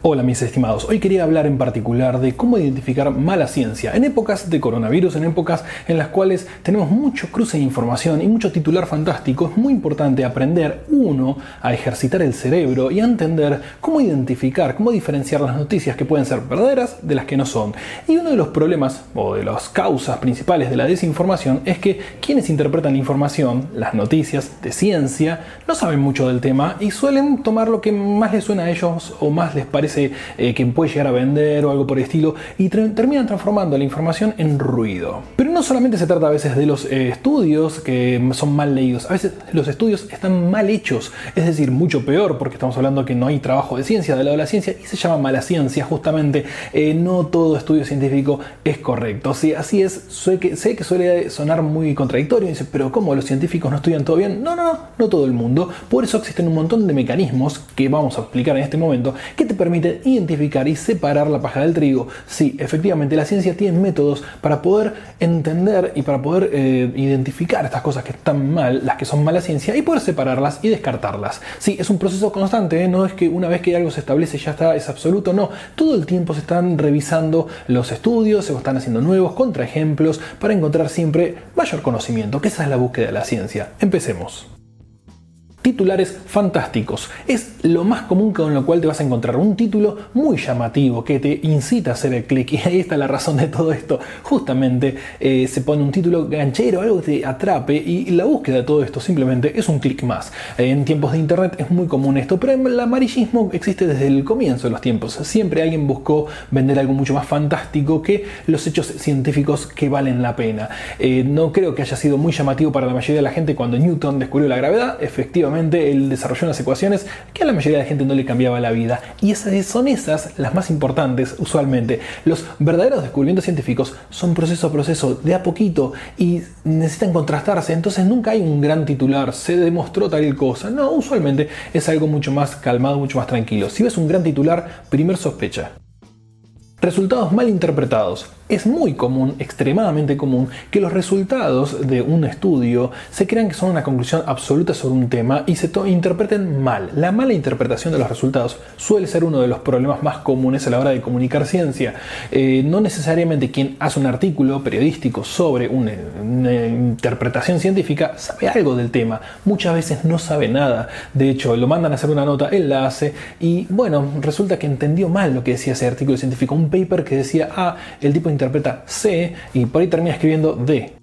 Hola mis estimados, hoy quería hablar en particular de cómo identificar mala ciencia en épocas de coronavirus, en épocas en las cuales tenemos mucho cruce de información y mucho titular fantástico. Es muy importante aprender, uno, a ejercitar el cerebro y a entender cómo identificar, cómo diferenciar las noticias que pueden ser verdaderas de las que no son. Y uno de los problemas o de las causas principales de la desinformación es que quienes interpretan la información, las noticias de ciencia, no saben mucho del tema y suelen tomar lo que más les suena a ellos o más les parece que puede llegar a vender o algo por el estilo y terminan transformando la información en ruido. Pero no solamente se trata a veces de los estudios que son mal leídos, a veces los estudios están mal hechos, es decir, mucho peor porque estamos hablando que no hay trabajo de ciencia del lado de la ciencia y se llama mala ciencia justamente. No todo estudio científico es correcto. Sí, así es, sé que suele sonar muy contradictorio y dice, pero ¿cómo los científicos no estudian todo bien? No todo el mundo. Por eso existen un montón de mecanismos que vamos a explicar en este momento que te permiten identificar y separar la paja del trigo. Sí, efectivamente, la ciencia tiene métodos para poder entender y para poder identificar estas cosas que están mal, las que son mala ciencia, y poder separarlas y descartarlas. Sí, es un proceso constante, no es que una vez que algo se establece ya está, es absoluto, no. Todo el tiempo se están revisando los estudios, se están haciendo nuevos contraejemplos para encontrar siempre mayor conocimiento, que esa es la búsqueda de la ciencia. Empecemos. Titulares fantásticos. Es lo más común con lo cual te vas a encontrar un título muy llamativo que te incita a hacer el clic. Y ahí está la razón de todo esto. Justamente se pone un título ganchero, algo que te atrape, y la búsqueda de todo esto simplemente es un clic más. En tiempos de internet es muy común esto, pero el amarillismo existe desde el comienzo de los tiempos. Siempre alguien buscó vender algo mucho más fantástico que los hechos científicos que valen la pena. No creo que haya sido muy llamativo para la mayoría de la gente cuando Newton descubrió la gravedad. Efectivamente, él desarrolló unas ecuaciones que a la mayoría de la gente no le cambiaba la vida, y son esas las más importantes usualmente. Los verdaderos descubrimientos científicos son proceso a proceso, de a poquito, y necesitan contrastarse. Entonces nunca hay un gran titular, se demostró tal cosa. No, usualmente es algo mucho más calmado, mucho más tranquilo. Si ves un gran titular, primer sospecha. Resultados mal interpretados. Es muy común, extremadamente común, que los resultados de un estudio se crean que son una conclusión absoluta sobre un tema y se interpreten mal. La mala interpretación de los resultados suele ser uno de los problemas más comunes a la hora de comunicar ciencia. No necesariamente quien hace un artículo periodístico sobre una interpretación científica sabe algo del tema. Muchas veces no sabe nada. De hecho, lo mandan a hacer una nota, él la hace y bueno, resulta que entendió mal lo que decía ese artículo científico. Un paper que decía A, el tipo interpreta C y por ahí termina escribiendo D.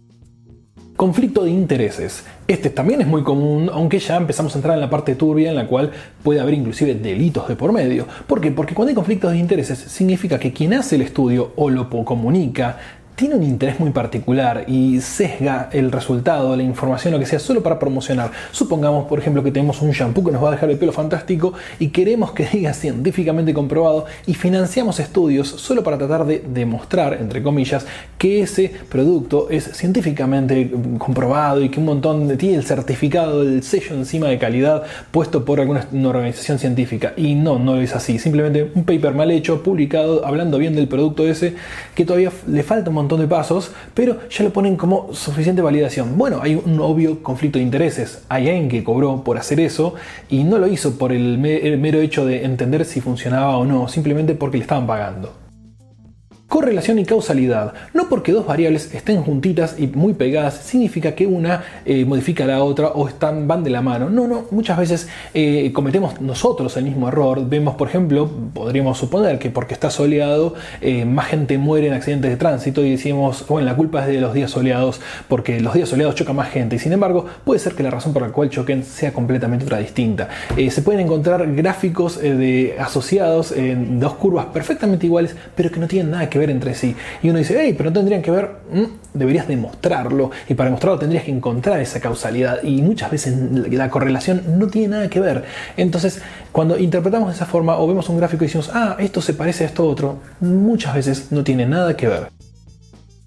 Conflicto de intereses. Este también es muy común, aunque ya empezamos a entrar en la parte turbia en la cual puede haber inclusive delitos de por medio. ¿Por qué? Porque cuando hay conflictos de intereses significa que quien hace el estudio o lo comunica tiene un interés muy particular y sesga el resultado, la información, lo que sea, solo para promocionar. Supongamos, por ejemplo, que tenemos un shampoo que nos va a dejar el pelo fantástico y queremos que diga científicamente comprobado y financiamos estudios solo para tratar de demostrar, entre comillas, que ese producto es científicamente comprobado y que un montón tiene el certificado, el sello encima de calidad puesto por una organización científica. Y no es así. Simplemente un paper mal hecho, publicado, hablando bien del producto ese, que todavía le falta un montón de pasos, pero ya lo ponen como suficiente validación. Bueno, hay un obvio conflicto de intereses. Hay alguien que cobró por hacer eso y no lo hizo por el mero hecho de entender si funcionaba o no, simplemente porque le estaban pagando. Correlación y causalidad. No porque dos variables estén juntitas y muy pegadas significa que una modifica a la otra o van de la mano. No, muchas veces cometemos nosotros el mismo error. Vemos, por ejemplo, podríamos suponer que porque está soleado más gente muere en accidentes de tránsito y decimos, bueno, la culpa es de los días soleados porque los días soleados choca más gente, y sin embargo puede ser que la razón por la cual choquen sea completamente otra distinta. Se pueden encontrar gráficos asociados en dos curvas perfectamente iguales pero que no tienen nada que ver entre sí, y uno dice, hey, pero no tendrían que ver. Deberías demostrarlo, y para demostrarlo tendrías que encontrar esa causalidad, y muchas veces la correlación no tiene nada que ver. Entonces, cuando interpretamos de esa forma o vemos un gráfico y decimos, esto se parece a esto otro, muchas veces no tiene nada que ver.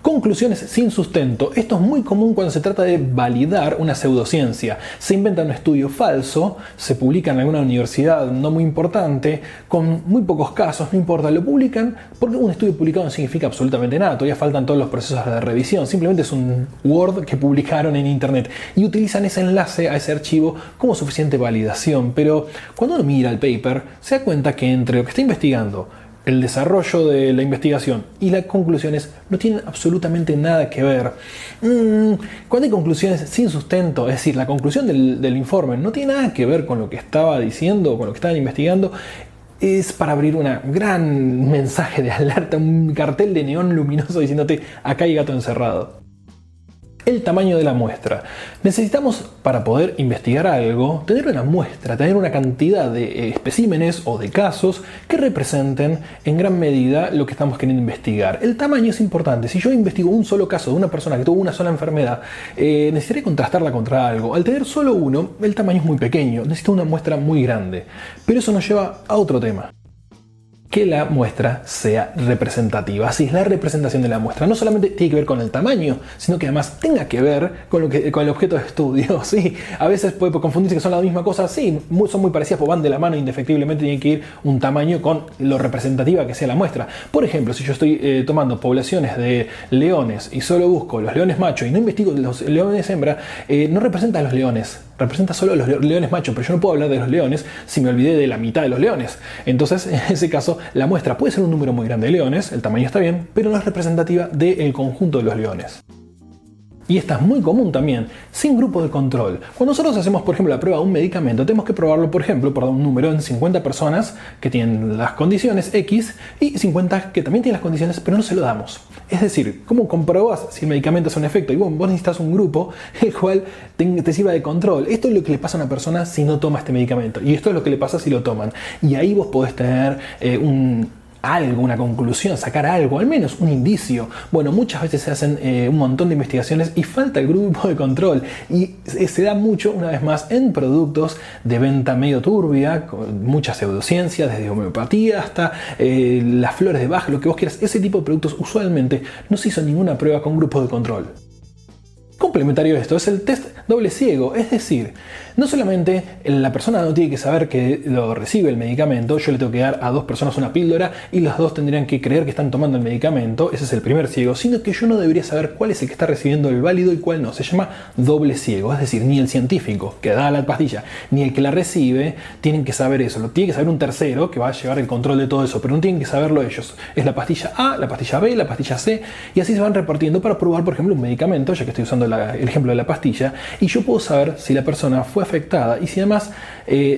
Conclusiones sin sustento. Esto es muy común cuando se trata de validar una pseudociencia. Se inventa un estudio falso, se publica en alguna universidad no muy importante, con muy pocos casos, no importa, lo publican porque un estudio publicado no significa absolutamente nada, todavía faltan todos los procesos de revisión, simplemente es un Word que publicaron en internet y utilizan ese enlace a ese archivo como suficiente validación. Pero cuando uno mira el paper, se da cuenta que entre lo que está investigando, el desarrollo de la investigación y las conclusiones no tienen absolutamente nada que ver. Cuando hay conclusiones sin sustento, es decir, la conclusión del informe no tiene nada que ver con lo que estaba diciendo, con lo que estaban investigando, es para abrir un gran mensaje de alerta, un cartel de neón luminoso diciéndote acá hay gato encerrado. El tamaño de la muestra. Necesitamos, para poder investigar algo, tener una muestra, tener una cantidad de especímenes o de casos que representen en gran medida lo que estamos queriendo investigar. El tamaño es importante. Si yo investigo un solo caso de una persona que tuvo una sola enfermedad, necesitaré contrastarla contra algo. Al tener solo uno, el tamaño es muy pequeño. Necesito una muestra muy grande. Pero eso nos lleva a otro tema. Que la muestra sea representativa. Así es, la representación de la muestra no solamente tiene que ver con el tamaño, sino que además tenga que ver con el objeto de estudio. Sí, a veces puede confundirse que son la misma cosa, sí, son muy parecidas, pues van de la mano, indefectiblemente tiene que ir un tamaño con lo representativa que sea la muestra. Por ejemplo, si yo estoy tomando poblaciones de leones y solo busco los leones machos y no investigo los leones hembra, no representa a los leones, representa solo a los leones machos, pero yo no puedo hablar de los leones si me olvidé de la mitad de los leones. Entonces, en ese caso, la muestra puede ser un número muy grande de leones, el tamaño está bien, pero no es representativa del conjunto de los leones. Y esta es muy común también, sin grupo de control. Cuando nosotros hacemos, por ejemplo, la prueba de un medicamento, tenemos que probarlo, por ejemplo, por un número en 50 personas que tienen las condiciones X y 50 que también tienen las condiciones, pero no se lo damos. Es decir, ¿cómo comprobas si el medicamento hace un efecto? Y bueno, vos necesitas un grupo el cual te sirva de control. Esto es lo que le pasa a una persona si no toma este medicamento. Y esto es lo que le pasa si lo toman. Y ahí vos podés tener una conclusión, sacar algo, al menos un indicio. Bueno, muchas veces se hacen un montón de investigaciones y falta el grupo de control. Y se da mucho, una vez más, en productos de venta medio turbia, con mucha pseudociencia, desde homeopatía hasta las flores de Bach, lo que vos quieras. Ese tipo de productos usualmente no se hizo ninguna prueba con grupo de control. Complementario a esto es el test doble ciego, es decir, no solamente la persona no tiene que saber que lo recibe el medicamento, yo le tengo que dar a dos personas una píldora y los dos tendrían que creer que están tomando el medicamento, ese es el primer ciego, sino que yo no debería saber cuál es el que está recibiendo el válido y cuál no, se llama doble ciego, es decir, ni el científico que da la pastilla, ni el que la recibe tienen que saber eso, lo tiene que saber un tercero que va a llevar el control de todo eso, pero no tienen que saberlo ellos, es la pastilla A, la pastilla B, la pastilla C y así se van repartiendo para probar, por ejemplo, un medicamento, ya que estoy usando el ejemplo de la pastilla, y yo puedo saber si la persona fue afectada y si además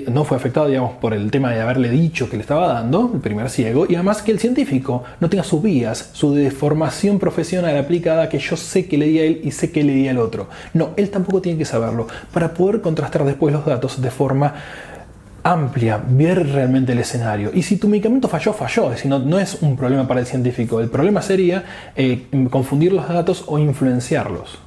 no fue afectada, digamos, por el tema de haberle dicho que le estaba dando, el primer ciego, y además que el científico no tenga sus vías, su deformación profesional aplicada que yo sé que le di a él y sé que le di al otro. No, él tampoco tiene que saberlo para poder contrastar después los datos de forma amplia, ver realmente el escenario. Y si tu medicamento falló, es decir, no es un problema para el científico, el problema sería confundir los datos o influenciarlos.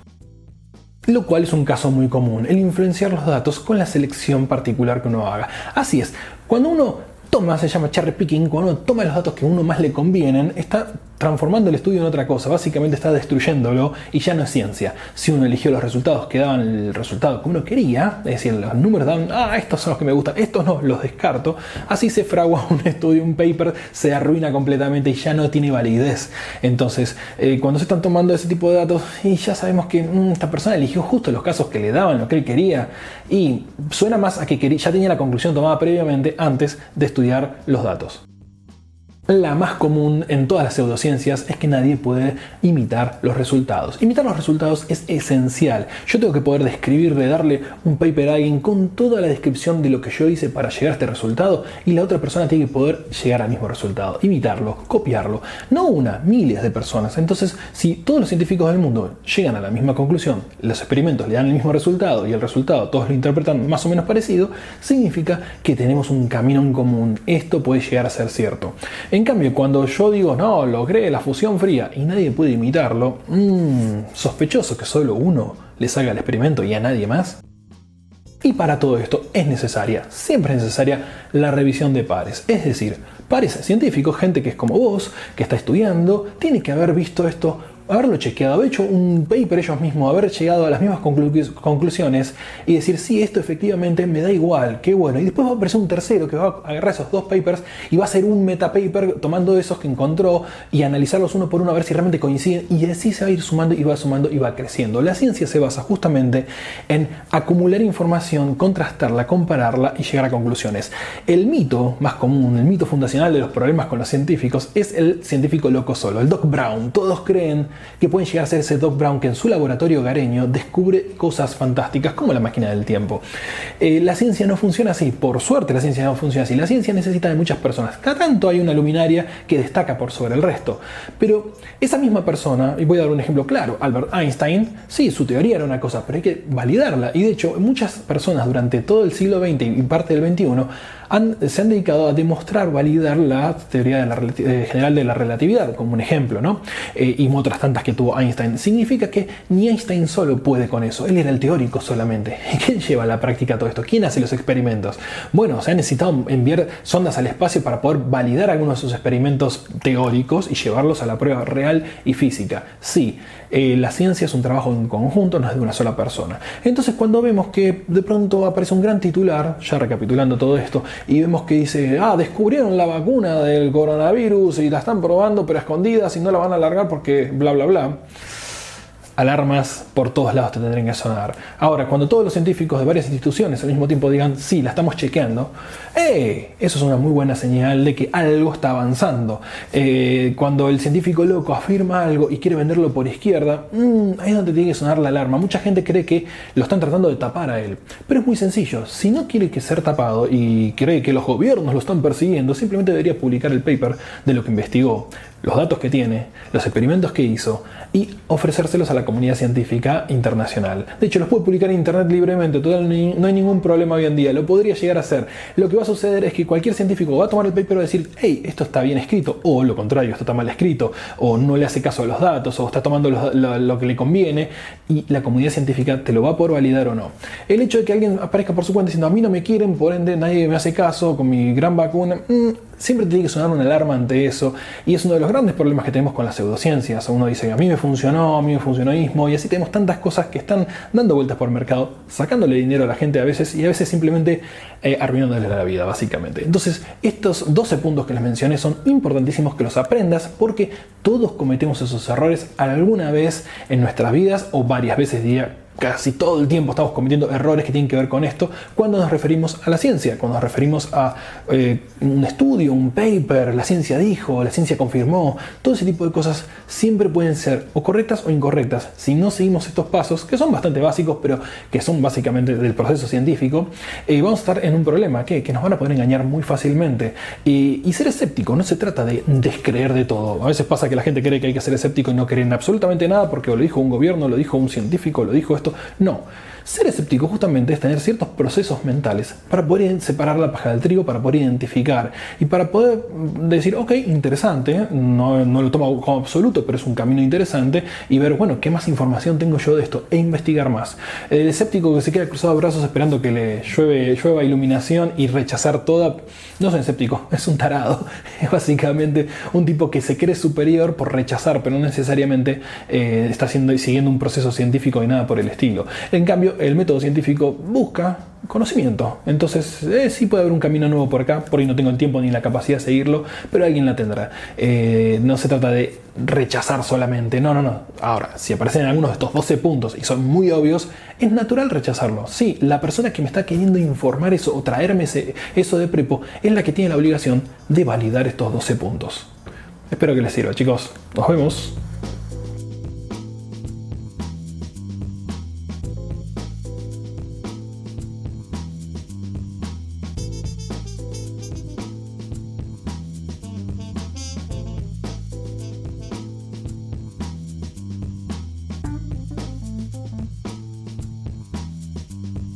Lo cual es un caso muy común, el influenciar los datos con la selección particular que uno haga. Así es, cuando uno toma, se llama cherry picking, cuando uno toma los datos que a uno más le convienen, está transformando el estudio en otra cosa, básicamente está destruyéndolo y ya no es ciencia. Si uno eligió los resultados que daban el resultado que uno quería, es decir, los números daban, estos son los que me gustan, estos no, los descarto, así se fragua un estudio, un paper, se arruina completamente y ya no tiene validez. Entonces, cuando se están tomando ese tipo de datos y ya sabemos que esta persona eligió justo los casos que le daban lo que él quería y suena más a que ya tenía la conclusión tomada previamente antes de estudiar los datos. La más común en todas las pseudociencias es que nadie puede imitar los resultados. Imitar los resultados es esencial. Yo tengo que poder describirle, darle un paper a alguien con toda la descripción de lo que yo hice para llegar a este resultado y la otra persona tiene que poder llegar al mismo resultado, imitarlo, copiarlo. No una, miles de personas. Entonces, si todos los científicos del mundo llegan a la misma conclusión, los experimentos le dan el mismo resultado y el resultado todos lo interpretan más o menos parecido, significa que tenemos un camino en común. Esto puede llegar a ser cierto. En cambio, cuando yo digo, no, logré la fusión fría y nadie puede imitarlo, sospechoso que solo uno le salga el experimento y a nadie más. Y para todo esto es necesaria, siempre es necesaria la revisión de pares. Es decir, pares científicos, gente que es como vos, que está estudiando, tiene que haber visto esto haberlo chequeado, haber hecho un paper ellos mismos, haber llegado a las mismas conclusiones y decir, sí, esto efectivamente me da igual, qué bueno. Y después va a aparecer un tercero que va a agarrar esos dos papers y va a hacer un metapaper tomando esos que encontró y analizarlos uno por uno a ver si realmente coinciden, y así se va a ir sumando y va creciendo. La ciencia se basa justamente en acumular información, contrastarla, compararla y llegar a conclusiones. El mito más común, el mito fundacional de los problemas con los científicos es el científico loco solo, el Doc Brown. Todos creen que pueden llegar a ser ese Doc Brown que en su laboratorio hogareño descubre cosas fantásticas como la máquina del tiempo. La ciencia no funciona así, por suerte la ciencia no funciona así. La ciencia necesita de muchas personas. Cada tanto hay una luminaria que destaca por sobre el resto. Pero esa misma persona, y voy a dar un ejemplo claro, Albert Einstein, sí, su teoría era una cosa, pero hay que validarla. Y de hecho, muchas personas durante todo el siglo XX y parte del XXI se han dedicado a demostrar, validar la teoría general de la relatividad, como un ejemplo, ¿no? Y otras tantas que tuvo Einstein. Significa que ni Einstein solo puede con eso, él era el teórico solamente. ¿Y quién lleva a la práctica todo esto? ¿Quién hace los experimentos? Bueno, se ha necesitado enviar sondas al espacio para poder validar algunos de sus experimentos teóricos y llevarlos a la prueba real y física. Sí, la ciencia es un trabajo en conjunto, no es de una sola persona. Entonces, cuando vemos que de pronto aparece un gran titular, ya recapitulando todo esto, y vemos que dice, descubrieron la vacuna del coronavirus y la están probando pero a escondidas y no la van a largar porque bla bla bla, alarmas por todos lados te tendrían que sonar. Ahora, cuando todos los científicos de varias instituciones al mismo tiempo digan, sí, la estamos chequeando, eso es una muy buena señal de que algo está avanzando. Cuando el científico loco afirma algo y quiere venderlo por izquierda, ahí es donde tiene que sonar la alarma. Mucha gente cree que lo están tratando de tapar a él, pero es muy sencillo. Si no quiere que ser tapado y cree que los gobiernos lo están persiguiendo, simplemente debería publicar el paper de lo que investigó, los datos que tiene, los experimentos que hizo y ofrecérselos a la comunidad científica internacional. De hecho, los puede publicar en internet libremente, no hay ningún problema hoy en día, lo podría llegar a hacer. Lo que va a suceder es que cualquier científico va a tomar el paper y va a decir, hey, esto está bien escrito, o lo contrario, esto está mal escrito, o no le hace caso a los datos, o está tomando lo que le conviene, y la comunidad científica te lo va a poder validar o no. El hecho de que alguien aparezca por su cuenta diciendo, a mí no me quieren, por ende nadie me hace caso con mi gran vacuna, siempre tiene que sonar una alarma ante eso, y es uno de los grandes problemas que tenemos con las pseudociencias. Uno dice, a mí me funcionó, y así tenemos tantas cosas que están dando vueltas por el mercado, sacándole dinero a la gente a veces, y a veces simplemente arruinándole la vida, básicamente. Entonces, estos 12 puntos que les mencioné son importantísimos que los aprendas, porque todos cometemos esos errores alguna vez en nuestras vidas, o varias veces, diría, casi todo el tiempo estamos cometiendo errores que tienen que ver con esto cuando nos referimos a la ciencia, cuando nos referimos a un estudio, un paper, la ciencia dijo, la ciencia confirmó. Todo ese tipo de cosas siempre pueden ser o correctas o incorrectas. Si no seguimos estos pasos, que son bastante básicos, pero que son básicamente del proceso científico, vamos a estar en un problema que nos van a poder engañar muy fácilmente. Y ser escéptico no se trata de descreer de todo. A veces pasa que la gente cree que hay que ser escéptico y no creer en absolutamente nada porque lo dijo un gobierno, lo dijo un científico, lo dijo esto. No, ser escéptico justamente es tener ciertos procesos mentales para poder separar la paja del trigo, para poder identificar y para poder decir, ok, interesante, no lo tomo como absoluto, pero es un camino interesante, y ver, bueno, ¿qué más información tengo yo de esto? E investigar más. El escéptico que se queda cruzado de brazos esperando que le llueva iluminación y rechazar toda, no es un escéptico, es un tarado. Es básicamente un tipo que se cree superior por rechazar, pero no necesariamente está siguiendo un proceso científico y nada por el estilo. En cambio, el método científico busca conocimiento. Entonces, sí puede haber un camino nuevo por acá, por ahí no tengo el tiempo ni la capacidad de seguirlo, pero alguien la tendrá. No se trata de rechazar solamente, no. Ahora, si aparecen algunos de estos 12 puntos y son muy obvios, es natural rechazarlo. Sí, la persona que me está queriendo informar eso o traerme eso de prepo es la que tiene la obligación de validar estos 12 puntos. Espero que les sirva, chicos. Nos vemos.